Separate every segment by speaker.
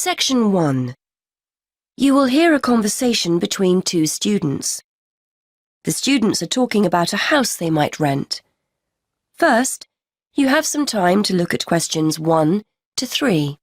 Speaker 1: Section 1. You will hear a conversation between two students. The students are talking about a house they might rent. First, you have some time to look at questions 1 to 3.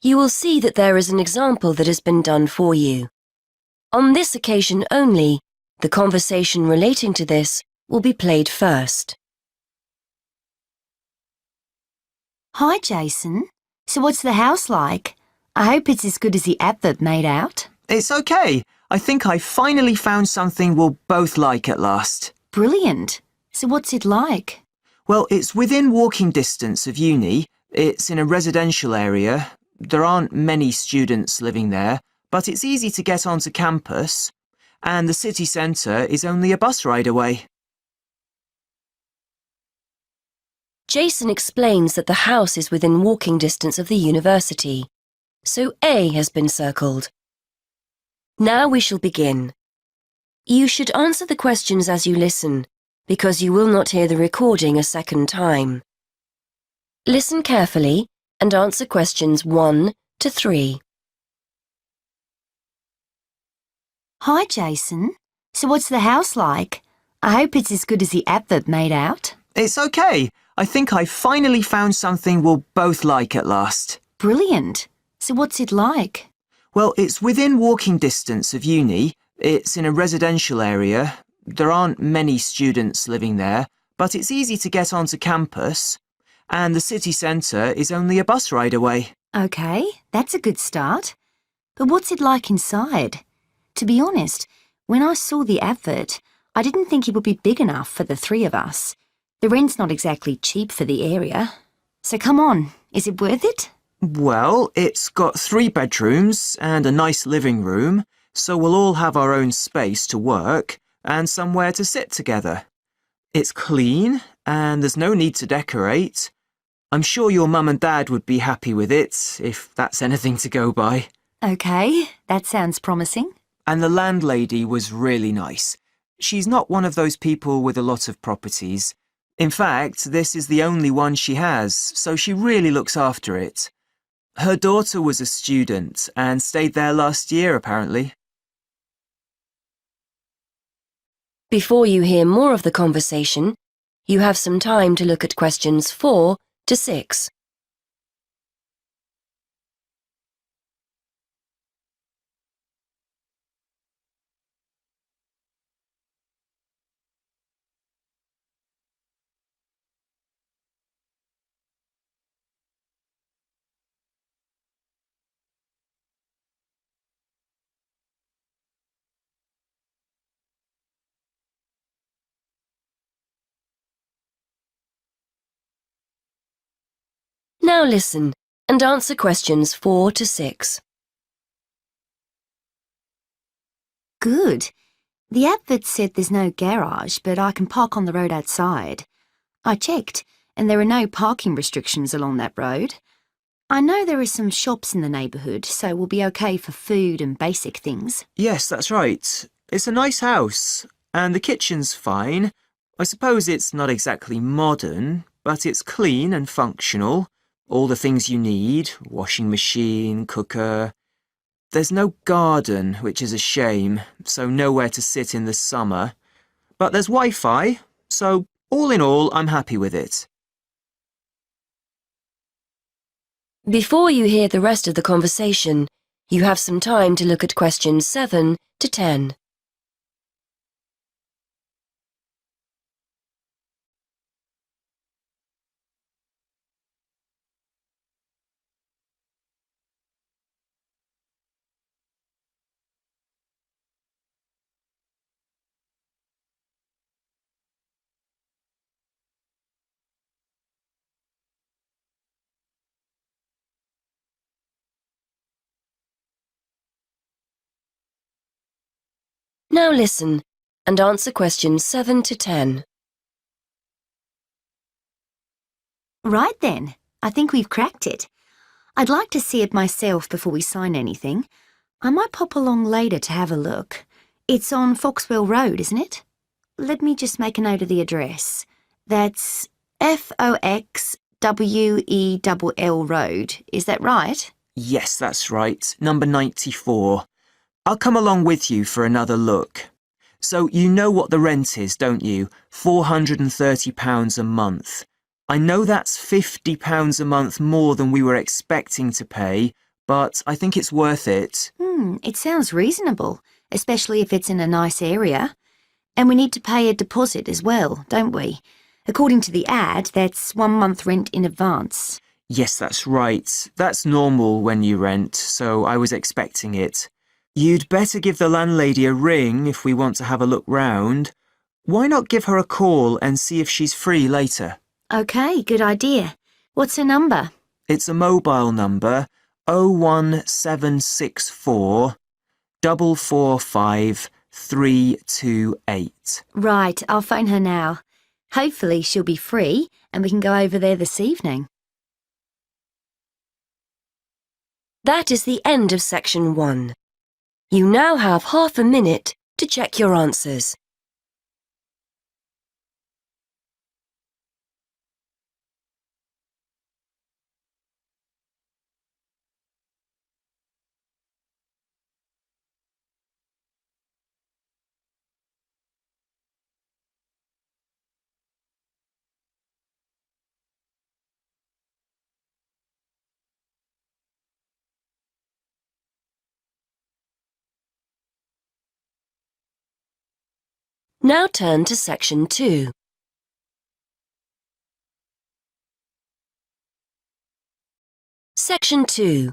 Speaker 1: You will see that there is an example that has been done for you. On this occasion only, the conversation relating to this will be played first.
Speaker 2: Hi, Jason. So what's the house like? I hope it's as good as the advert made out.
Speaker 3: It's okay. I think I finally found something we'll both like at last.
Speaker 2: Brilliant. So what's it like?
Speaker 3: Well, it's within walking distance of uni. It's in a residential area. There aren't many students living there, but it's easy to get onto campus. And the city centre is only a bus ride away.
Speaker 1: Jason explains that the house is within walking distance of the university, so A has been circled. Now we shall begin. You should answer the questions as you listen, because you will not hear the recording a second time. Listen carefully and answer questions 1 to 3.
Speaker 2: Hi, Jason. So what's the house like? I hope it's as good as the advert made out.
Speaker 3: It's okay. I think I finally found something we'll both like at last.
Speaker 2: Brilliant. So what's it like?
Speaker 3: Well, it's within walking distance of uni. It's in a residential area. There aren't many students living there, but it's easy to get onto campus. And the city centre is only a bus ride away.
Speaker 2: Okay, that's a good start. But what's it like inside? To be honest, when I saw the advert, I didn't think it would be big enough for the three of us. The rent's not exactly cheap for the area. So come on, is it worth it?
Speaker 3: Well, it's got 3 bedrooms and a nice living room, so we'll all have our own space to work and somewhere to sit together. It's clean and there's no need to decorate. I'm sure your mum and dad would be happy with it, if that's anything to go by.
Speaker 2: Okay, that sounds promising.
Speaker 3: And the landlady was really nice. She's not one of those people with a lot of properties. In fact, this is the only one she has, so she really looks after it. Her daughter was a student and stayed there last year, apparently.
Speaker 1: Before you hear more of the conversation, you have some time to look at questions 4 to 6. Now listen and answer questions 4 to 6.
Speaker 2: Good. The advert said there's no garage, but I can park on the road outside. I checked, and there are no parking restrictions along that road. I know there are some shops in the neighbourhood, so we'll be okay for food and basic things.
Speaker 3: Yes, that's right. It's a nice house, and the kitchen's fine. I suppose it's not exactly modern, but it's clean and functional. All the things you need, washing machine, cooker. There's no garden, which is a shame, so nowhere to sit in the summer. But there's Wi-Fi, so all in all, I'm happy with it.
Speaker 1: Before you hear the rest of the conversation, you have some time to look at questions 7 to 10. Now listen and answer questions 7 to 10.
Speaker 2: Right then, I think we've cracked it. I'd like to see it myself before we sign anything. I might pop along later to have a look. It's on Foxwell Road, isn't it? Let me just make a note of the address. That's Foxwell Road, is that right?
Speaker 3: Yes, that's right. Number 94. I'll come along with you for another look. So you know what the rent is, don't you? £430 a month. I know that's £50 a month more than we were expecting to pay, but I think it's worth it.
Speaker 2: It sounds reasonable, especially if it's in a nice area. And we need to pay a deposit as well, don't we? According to the ad, that's 1 month rent in advance.
Speaker 3: Yes, that's right. That's normal when you rent, so I was expecting it. You'd better give the landlady a ring if we want to have a look round. Why not give her a call and see if she's free later?
Speaker 2: OK, good idea. What's her number?
Speaker 3: It's a mobile number, 01764 445 328.
Speaker 2: Right, I'll phone her now. Hopefully she'll be free and we can go over there this evening.
Speaker 1: That is the end of section 1. You now have half a minute to check your answers. Now turn to section 2. Section 2.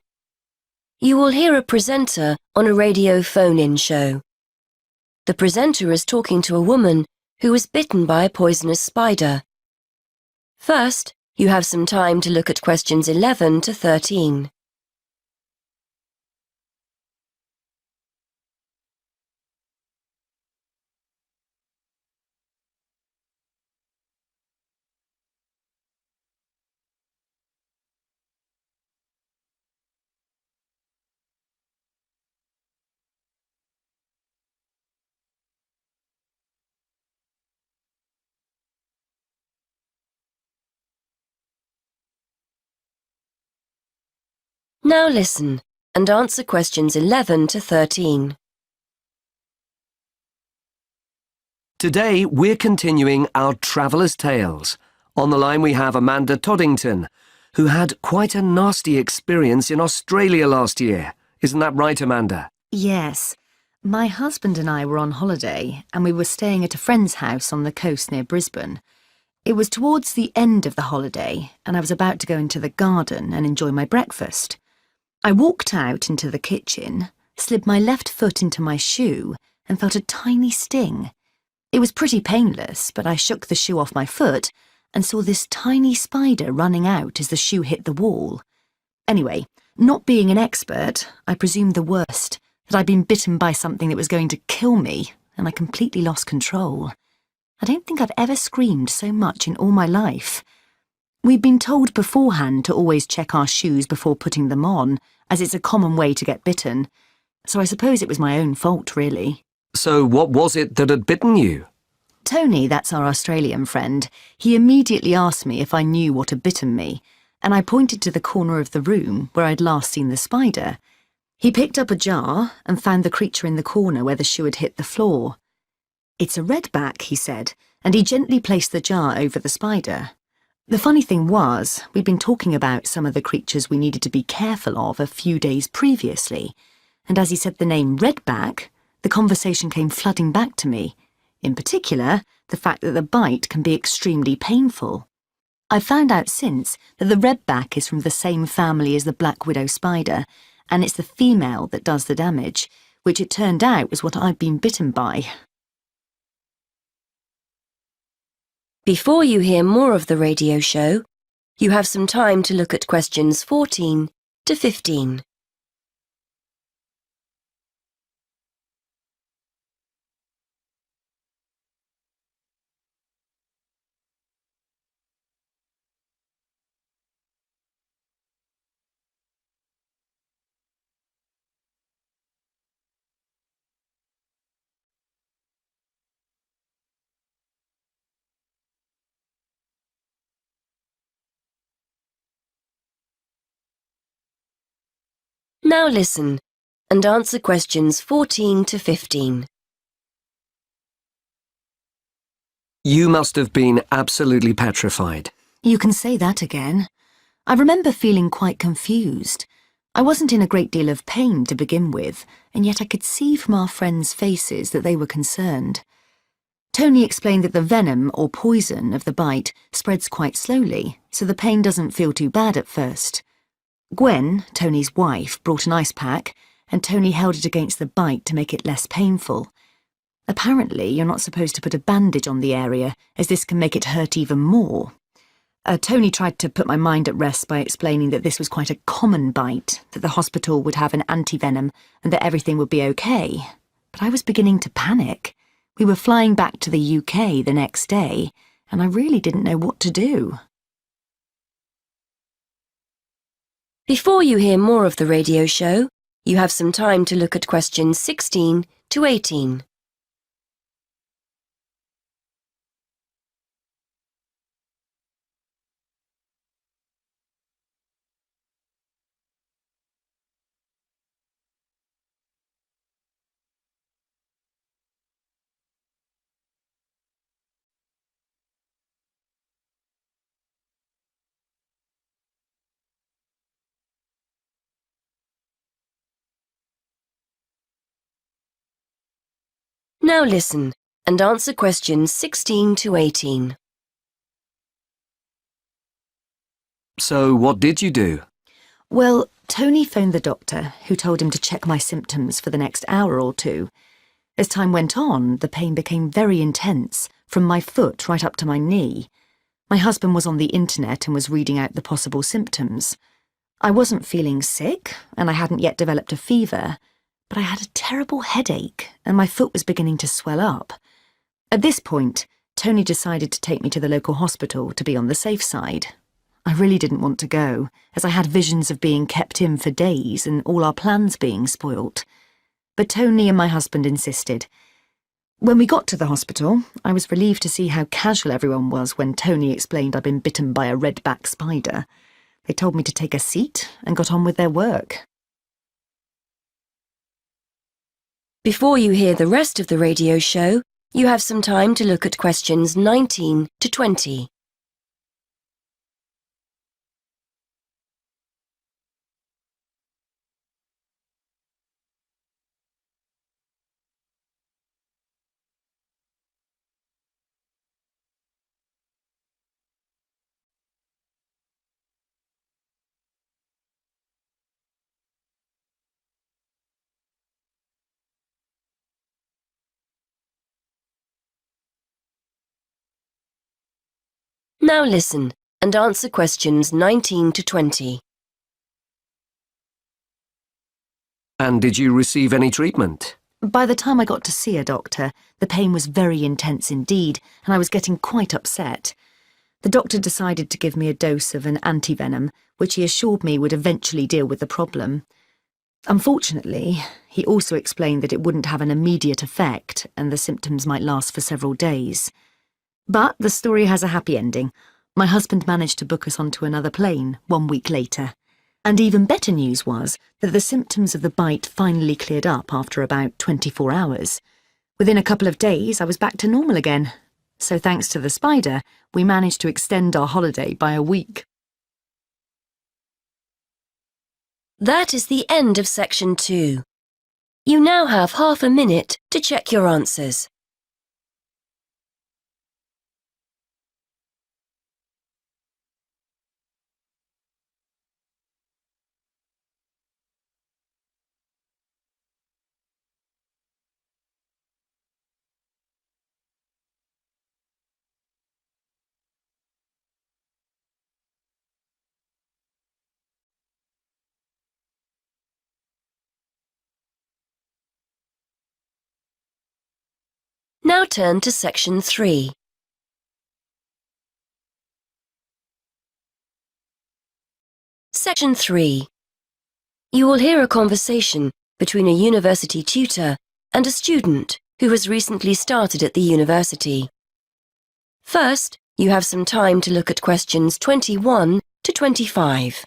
Speaker 1: You will hear a presenter on a radio phone-in show. The presenter is talking to a woman who was bitten by a poisonous spider. First, you have some time to look at questions 11 to 13. Now listen and answer questions 11 to 13.
Speaker 4: Today, we're continuing our Traveller's Tales. On the line we have Amanda Toddington, who had quite a nasty experience in Australia last year. Isn't that right, Amanda?
Speaker 2: Yes. My husband and I were on holiday and we were staying at a friend's house on the coast near Brisbane. It was towards the end of the holiday and I was about to go into the garden and enjoy my breakfast. I walked out into the kitchen, slid my left foot into my shoe and felt a tiny sting. It was pretty painless, but I shook the shoe off my foot and saw this tiny spider running out as the shoe hit the wall. Anyway, not being an expert, I presumed the worst, that I'd been bitten by something that was going to kill me, and I completely lost control. I don't think I've ever screamed so much in all my life. We'd been told beforehand to always check our shoes before putting them on, as it's a common way to get bitten. So I suppose it was my own fault, really.
Speaker 4: So what was it that had bitten you?
Speaker 2: Tony, that's our Australian friend, he immediately asked me if I knew what had bitten me, and I pointed to the corner of the room where I'd last seen the spider. He picked up a jar and found the creature in the corner where the shoe had hit the floor. "It's a redback," he said, and he gently placed the jar over the spider. The funny thing was, we'd been talking about some of the creatures we needed to be careful of a few days previously, and as he said the name redback, the conversation came flooding back to me. In particular, the fact that the bite can be extremely painful. I found out since that the redback is from the same family as the black widow spider, and it's the female that does the damage, which it turned out was what I'd been bitten by.
Speaker 1: Before you hear more of the radio show, you have some time to look at questions 14 to 15. Now listen and answer questions 14 to 15.
Speaker 4: You must have been absolutely petrified.
Speaker 2: You can say that again. I remember feeling quite confused. I wasn't in a great deal of pain to begin with, and yet I could see from our friends' faces that they were concerned. Tony explained that the venom or poison of the bite spreads quite slowly, so the pain doesn't feel too bad at first. Gwen, Tony's wife, brought an ice pack, and Tony held it against the bite to make it less painful. Apparently, you're not supposed to put a bandage on the area, as this can make it hurt even more. Tony tried to put my mind at rest by explaining that this was quite a common bite, that the hospital would have an antivenom, and that everything would be okay. But I was beginning to panic. We were flying back to the UK the next day, and I really didn't know what to do.
Speaker 1: Before you hear more of the radio show, you have some time to look at questions 16 to 18. Now listen and answer questions 16 to 18.
Speaker 4: So what did you do?
Speaker 2: Well, Tony phoned the doctor, who told him to check my symptoms for the next hour or two. As time went on, the pain became very intense, from my foot right up to my knee. My husband was on the internet and was reading out the possible symptoms. I wasn't feeling sick, and I hadn't yet developed a fever, but I had a terrible headache, and my foot was beginning to swell up. At this point, Tony decided to take me to the local hospital to be on the safe side. I really didn't want to go, as I had visions of being kept in for days and all our plans being spoilt. But Tony and my husband insisted. When we got to the hospital, I was relieved to see how casual everyone was when Tony explained I'd been bitten by a red-back spider. They told me to take a seat and got on with their work.
Speaker 1: Before you hear the rest of the radio show, you have some time to look at questions 19 to 20. Now listen and answer questions 19 to 20.
Speaker 4: And did you receive any treatment?
Speaker 2: By the time I got to see a doctor, the pain was very intense indeed, and I was getting quite upset. The doctor decided to give me a dose of an antivenom, which he assured me would eventually deal with the problem. Unfortunately, he also explained that it wouldn't have an immediate effect and the symptoms might last for several days. But the story has a happy ending. My husband managed to book us onto another plane 1 week later. And even better news was that the symptoms of the bite finally cleared up after about 24 hours. Within a couple of days, I was back to normal again. So thanks to the spider, we managed to extend our holiday by a week.
Speaker 1: That is the end of section 2. You now have half a minute to check your answers. Now turn to section 3. Section 3. You will hear a conversation between a university tutor and a student who has recently started at the university. First, you have some time to look at questions 21 to 25.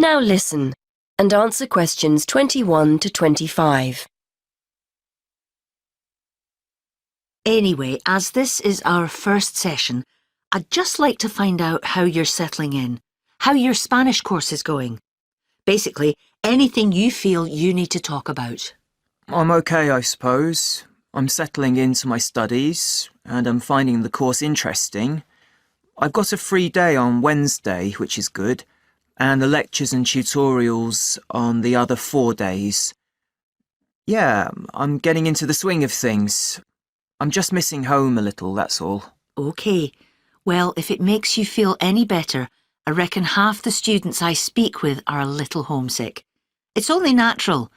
Speaker 1: Now listen and answer questions 21 to 25.
Speaker 5: Anyway, as this is our first session, I'd just like to find out how you're settling in, how your Spanish course is going. Basically, anything you feel you need to talk about.
Speaker 3: I'm okay, I suppose. I'm settling into my studies, and I'm finding the course interesting. I've got a free day on Wednesday, which is good, and the lectures and tutorials on the other 4 days. Yeah, I'm getting into the swing of things. I'm just missing home a little, that's all.
Speaker 5: OK. Well, if it makes you feel any better, I reckon half the students I speak with are a little homesick. It's only natural.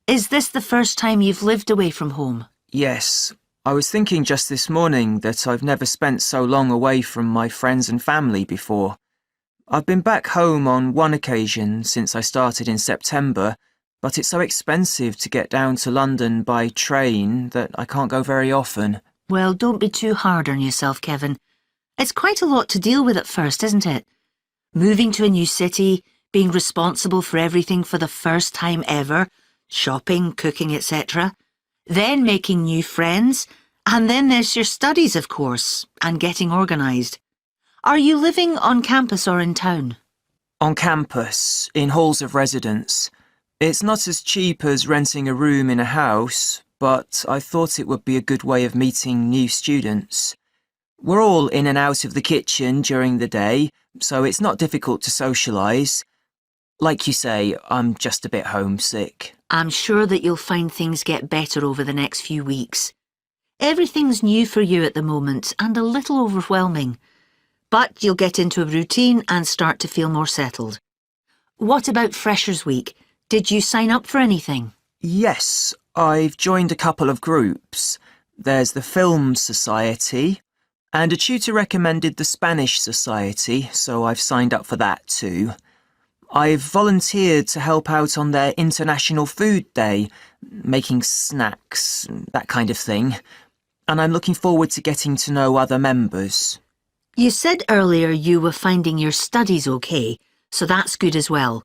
Speaker 5: Is this the first time you've lived away from home?
Speaker 3: Yes, I was thinking just this morning that I've never spent so long away from my friends and family before. I've been back home on one occasion since I started in September, but it's so expensive to get down to London by train that I can't go very often.
Speaker 5: Well, don't be too hard on yourself, Kevin. It's quite a lot to deal with at first, isn't it? Moving to a new city, being responsible for everything for the first time ever, shopping, cooking, etc. Then making new friends, and then there's your studies, of course, and getting organised. Are you living on campus or in town?
Speaker 3: On campus, in halls of residence. It's not as cheap as renting a room in a house, but I thought it would be a good way of meeting new students. We're all in and out of the kitchen during the day, so it's not difficult to socialise. Like you say, I'm just a bit homesick.
Speaker 5: I'm sure that you'll find things get better over the next few weeks. Everything's new for you at the moment and a little overwhelming. But you'll get into a routine and start to feel more settled. What about Freshers' Week? Did you sign up for anything?
Speaker 3: Yes, I've joined a couple of groups. There's the Film Society, and a tutor recommended the Spanish Society, so I've signed up for that too. I've volunteered to help out on their International Food Day, making snacks, that kind of thing, and I'm looking forward to getting to know other members.
Speaker 5: You said earlier you were finding your studies okay, so that's good as well.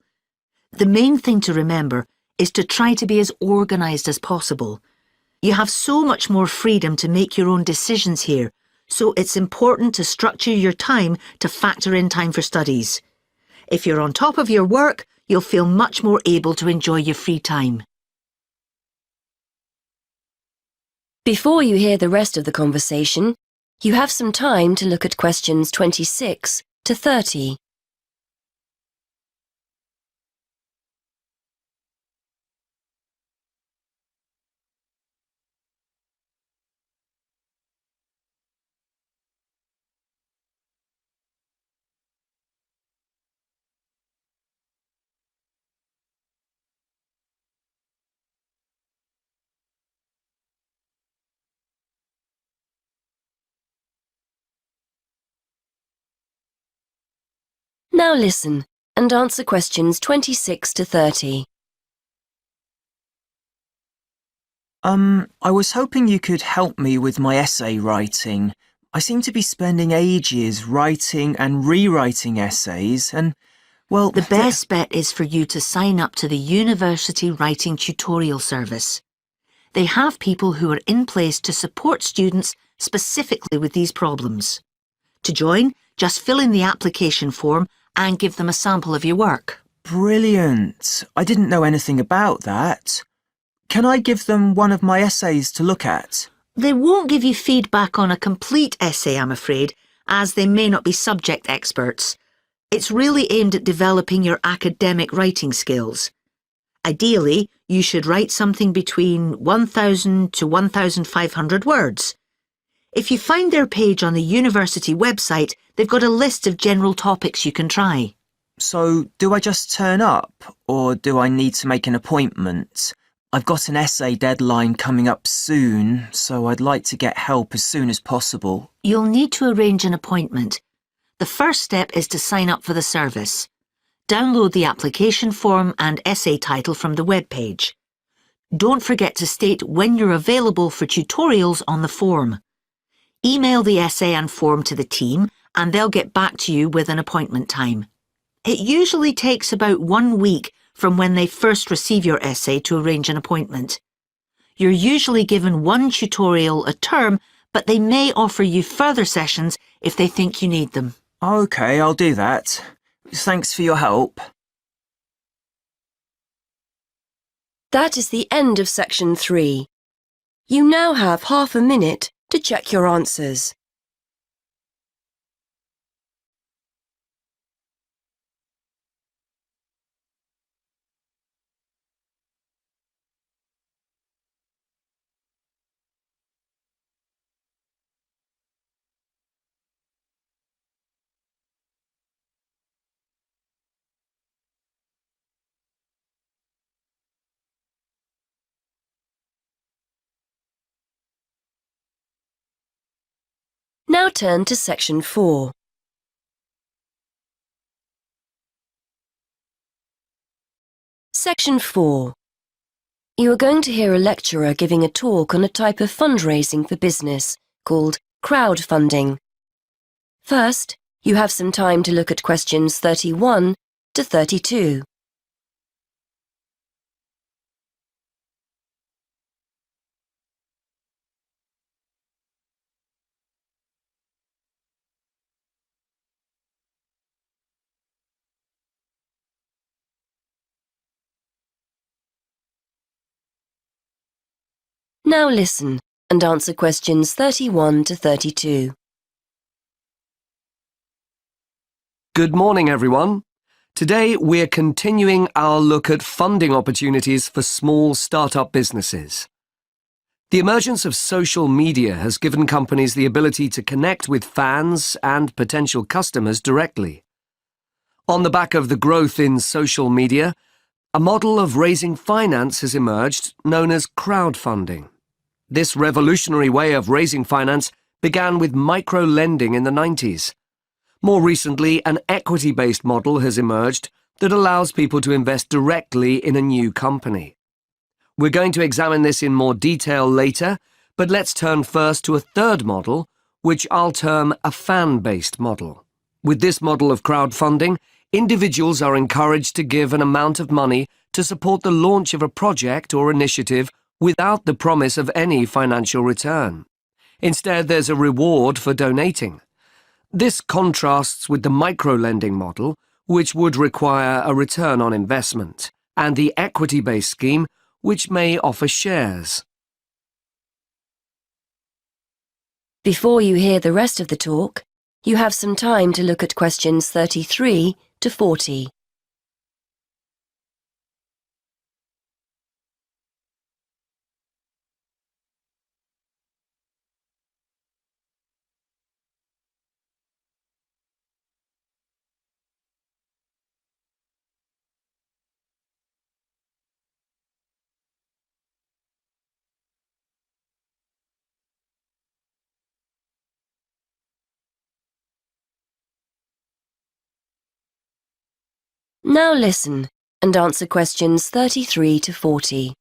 Speaker 5: The main thing to remember is to try to be as organised as possible. You have so much more freedom to make your own decisions here, so it's important to structure your time to factor in time for studies. If you're on top of your work, you'll feel much more able to enjoy your free time.
Speaker 1: Before you hear the rest of the conversation, you have some time to look at questions 26 to 30. Now listen and answer questions 26 to 30.
Speaker 3: I was hoping you could help me with my essay writing. I seem to be spending ages writing and rewriting essays and, well...
Speaker 5: The best bet is for you to sign up to the University Writing Tutorial Service. They have people who are in place to support students specifically with these problems. To join, just fill in the application form and give them a sample of your work.
Speaker 3: Brilliant. I didn't know anything about that. Can I give them one of my essays to look at?
Speaker 5: They won't give you feedback on a complete essay, I'm afraid, as they may not be subject experts. It's really aimed at developing your academic writing skills. Ideally, you should write something between 1,000 to 1,500 words. If you find their page on the university website, they've got a list of general topics you can try.
Speaker 3: So, do I just turn up, or do I need to make an appointment? I've got an essay deadline coming up soon, so I'd like to get help as soon as possible.
Speaker 5: You'll need to arrange an appointment. The first step is to sign up for the service. Download the application form and essay title from the webpage. Don't forget to state when you're available for tutorials on the form. Email the essay and form to the team and they'll get back to you with an appointment time. It usually takes about 1 week from when they first receive your essay to arrange an appointment. You're usually given 1 tutorial a term, but they may offer you further sessions if they think you need them.
Speaker 3: OK, I'll do that. Thanks for your help.
Speaker 1: That is the end of section 3. You now have half a minute to check your answers. Now turn to section 4. Section 4. You are going to hear a lecturer giving a talk on a type of fundraising for business called crowdfunding. First, you have some time to look at questions 31 to 32. Now listen and answer questions 31 to 32.
Speaker 4: Good morning, everyone. Today, we're continuing our look at funding opportunities for small startup businesses. The emergence of social media has given companies the ability to connect with fans and potential customers directly. On the back of the growth in social media, a model of raising finance has emerged known as crowdfunding. This revolutionary way of raising finance began with micro-lending in the 90s. More recently, an equity-based model has emerged that allows people to invest directly in a new company. We're going to examine this in more detail later, but let's turn first to a third model, which I'll term a fan-based model. With this model of crowdfunding, individuals are encouraged to give an amount of money to support the launch of a project or initiative without the promise of any financial return. Instead, there's a reward for donating. This contrasts with the micro-lending model, which would require a return on investment, and the equity-based scheme, which may offer shares.
Speaker 1: Before you hear the rest of the talk, you have some time to look at questions 33 to 40. Now listen and answer questions 33 to 40.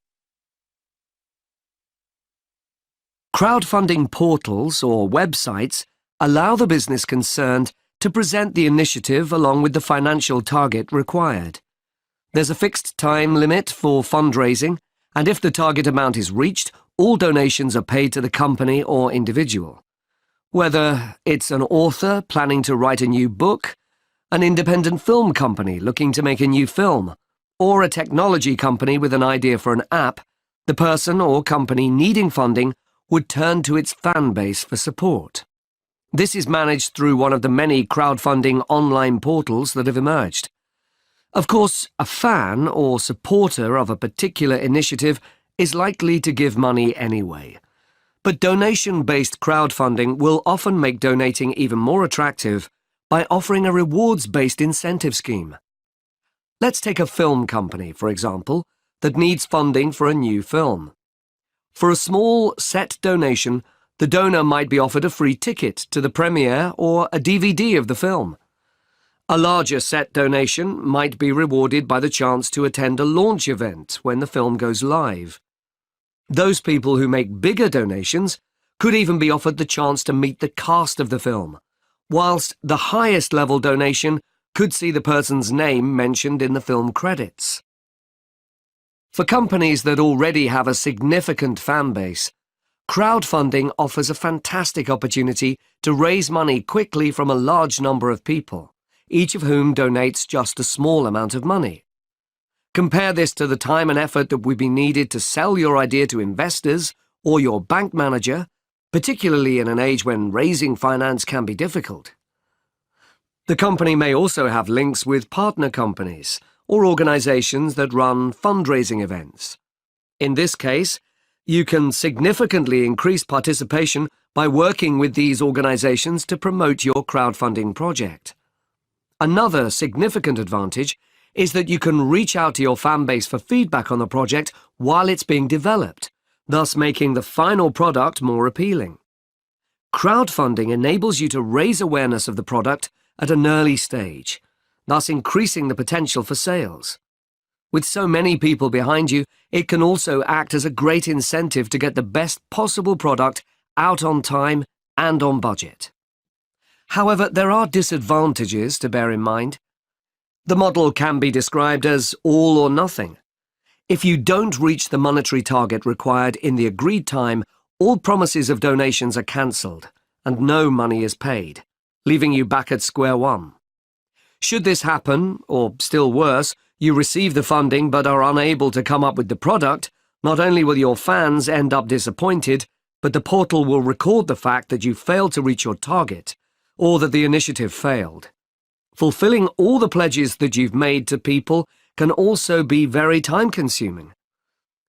Speaker 4: Crowdfunding portals or websites allow the business concerned to present the initiative along with the financial target required. There's a fixed time limit for fundraising, and if the target amount is reached, all donations are paid to the company or individual. Whether it's an author planning to write a new book, an independent film company looking to make a new film, or a technology company with an idea for an app, the person or company needing funding would turn to its fan base for support. This is managed through one of the many crowdfunding online portals that have emerged. Of course, a fan or supporter of a particular initiative is likely to give money anyway. But donation-based crowdfunding will often make donating even more attractive by offering a rewards-based incentive scheme. Let's take a film company, for example, that needs funding for a new film. For a small set donation, the donor might be offered a free ticket to the premiere or a DVD of the film. A larger set donation might be rewarded by the chance to attend a launch event when the film goes live. Those people who make bigger donations could even be offered the chance to meet the cast of the film, whilst the highest level donation could see the person's name mentioned in the film credits. For companies that already have a significant fan base, crowdfunding offers a fantastic opportunity to raise money quickly from a large number of people, each of whom donates just a small amount of money. Compare this to the time and effort that would be needed to sell your idea to investors or your bank manager, particularly in an age when raising finance can be difficult. The company may also have links with partner companies or organizations that run fundraising events. In this case, you can significantly increase participation by working with these organizations to promote your crowdfunding project. Another significant advantage is that you can reach out to your fan base for feedback on the project while it's being developed, thus making the final product more appealing. Crowdfunding enables you to raise awareness of the product at an early stage, thus increasing the potential for sales. With so many people behind you, it can also act as a great incentive to get the best possible product out on time and on budget. However, there are disadvantages to bear in mind. The model can be described as all or nothing. If you don't reach the monetary target required in the agreed time, all promises of donations are cancelled and no money is paid, leaving you back at square one. Should this happen, or still worse, you receive the funding but are unable to come up with the product, not only will your fans end up disappointed, but the portal will record the fact that you failed to reach your target, or that the initiative failed. Fulfilling all the pledges that you've made to people can also be very time-consuming.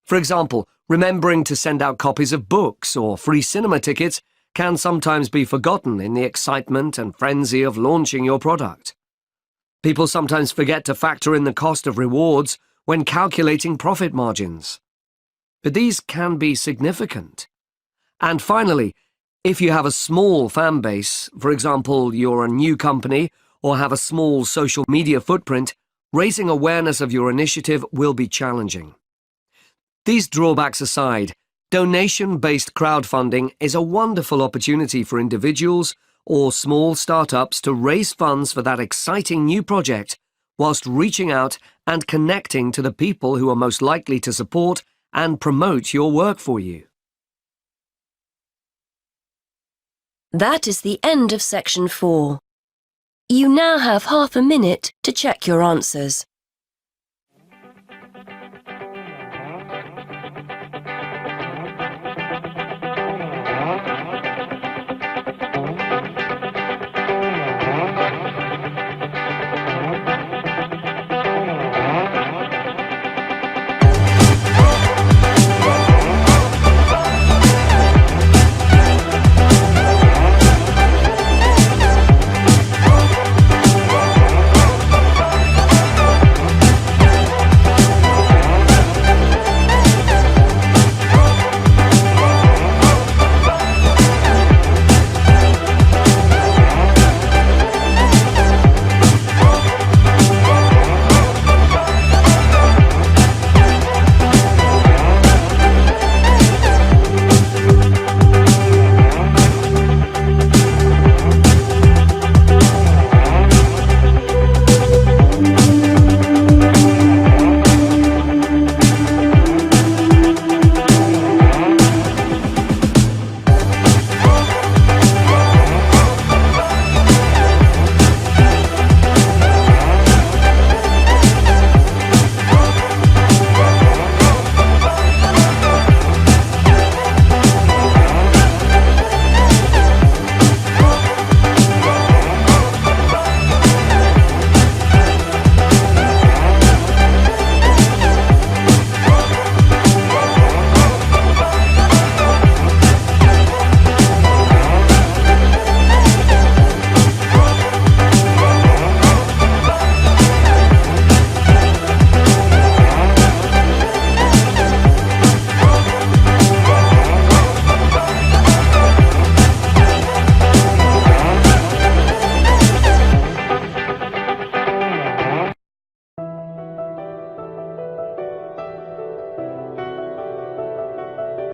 Speaker 4: For example, remembering to send out copies of books or free cinema tickets can sometimes be forgotten in the excitement and frenzy of launching your product. People sometimes forget to factor in the cost of rewards when calculating profit margins. But these can be significant. And finally, if you have a small fan base, for example, you're a new company or have a small social media footprint, raising awareness of your initiative will be challenging. These drawbacks aside, donation-based crowdfunding is a wonderful opportunity for individuals or small startups to raise funds for that exciting new project whilst reaching out and connecting to the people who are most likely to support and promote your work for you.
Speaker 1: That is the end of section 4. You now have half a minute to check your answers.